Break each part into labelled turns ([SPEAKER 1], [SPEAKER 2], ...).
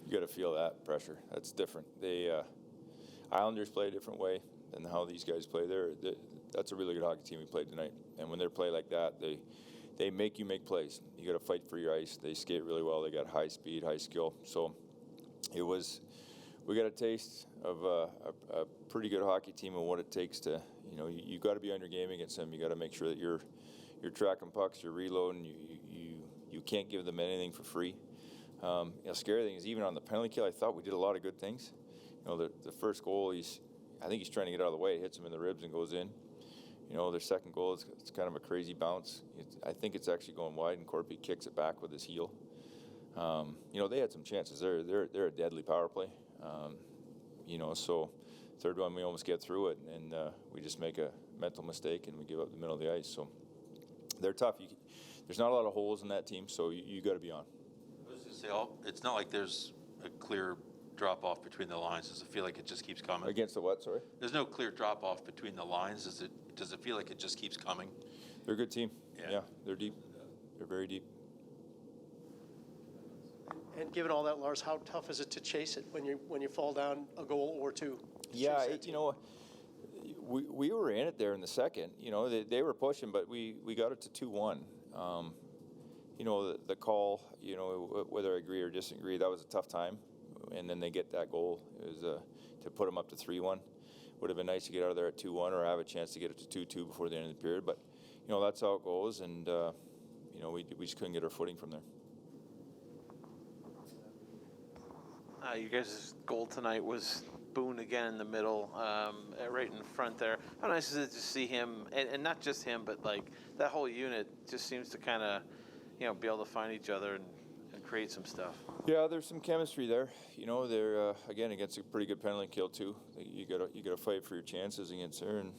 [SPEAKER 1] You got to feel that pressure. That's different. Islanders play a different way than how these guys play. That's a really good hockey team we played tonight. And when they play like that, they make you make plays. You got to fight for your ice. They skate really well. They got high speed, high skill. So we got a taste of a pretty good hockey team and what it takes to, you got to be on your game against them. You got to make sure that you're tracking pucks, you're reloading. You can't give them anything for free. Scary thing is even on the penalty kill, I thought we did a lot of good things. The first goal, I think he's trying to get out of the way, hits him in the ribs and goes in. Their second goal, it's kind of a crazy bounce. I think it's actually going wide, and Corpy kicks it back with his heel. They had some chances. They're a deadly power play. So third one we almost get through it, and we just make a mental mistake and we give up the middle of the ice. So they're tough. There's not a lot of holes in that team, so you got to be on.
[SPEAKER 2] I was going to say, it's not like there's a clear drop-off between the lines. Does it feel like it just keeps coming?
[SPEAKER 1] Against the what, sorry?
[SPEAKER 2] There's no clear drop-off between the lines. Does it feel like it just keeps coming?
[SPEAKER 1] They're a good team.
[SPEAKER 2] Yeah,
[SPEAKER 1] they're deep. They're very deep.
[SPEAKER 3] And given all that, Lars, how tough is it to chase it when you fall down a goal or two?
[SPEAKER 1] Yeah, we were in it there in the second. They were pushing, but we got it to 2-1. The call, whether I agree or disagree, that was a tough time. And then they get that goal. It was to put them up to 3-1. Would have been nice to get out of there at 2-1 or have a chance to get it to 2-2 before the end of the period. But, that's how it goes. And, we just couldn't get our footing from there.
[SPEAKER 4] You guys' goal tonight was Boone again in the middle, right in front there. How nice is it to see him, and not just him, but like that whole unit just seems to kind of, be able to find each other and create some stuff.
[SPEAKER 1] Yeah, there's some chemistry there. They're again against a pretty good penalty kill too. You gotta fight for your chances against there, and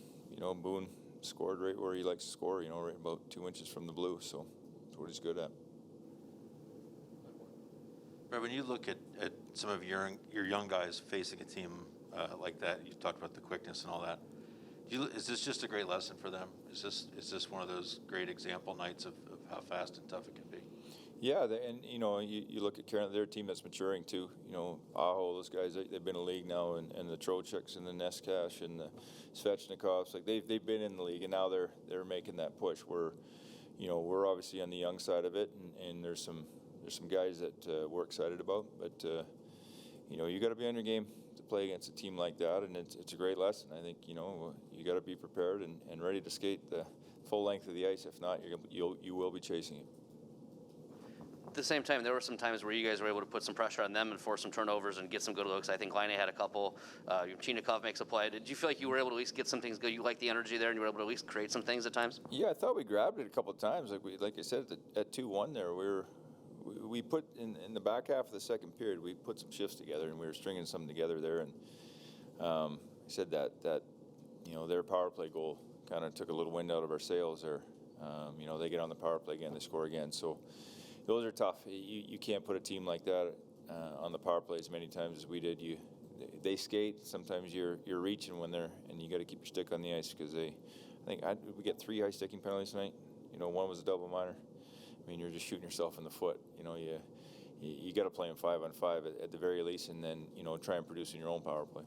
[SPEAKER 1] Boone scored right where he likes to score. Right about 2 inches from the blue. So that's what he's good at.
[SPEAKER 2] Brad, when you look at some of your young guys facing a team like that, you talked about the quickness and all that. Is this just a great lesson for them? Is this one of those great example nights of how fast and tough it can be?
[SPEAKER 1] Yeah, and you look at Carolina, they're a team that's maturing too. Aho, those guys, they've been in the league now, and the Trocheks and the Neskash and the Svechnikovs, like they've been in the league, and now they're making that push. We're obviously on the young side of it, and there's some guys that we're excited about, but you got to be on your game to play against a team like that, and it's a great lesson. I think you got to be prepared and ready to skate the full length of the ice. If not, you will be chasing it.
[SPEAKER 5] At the same time, there were some times where you guys were able to put some pressure on them and force some turnovers and get some good looks. I think Laine had a couple. Chinikov makes a play. Did you feel like you were able to at least get some things good? You liked the energy there, and you were able to at least create some things at times? Yeah,
[SPEAKER 1] I thought we grabbed it a couple of times. Like I said, at 2-1 there, we put in the back half of the second period, we put some shifts together, and we were stringing something together there. And I said that their power play goal kind of took a little wind out of our sails there. They get on the power play again, they score again. So those are tough. You can't put a team like that on the power play as many times as we did. They skate. Sometimes you're reaching when and you got to keep your stick on the ice because we get 3 high sticking penalties tonight. One was a double minor. I mean, you're just shooting yourself in the foot. You got to play them 5-on-5 at the very least, and then try and produce in your own power play.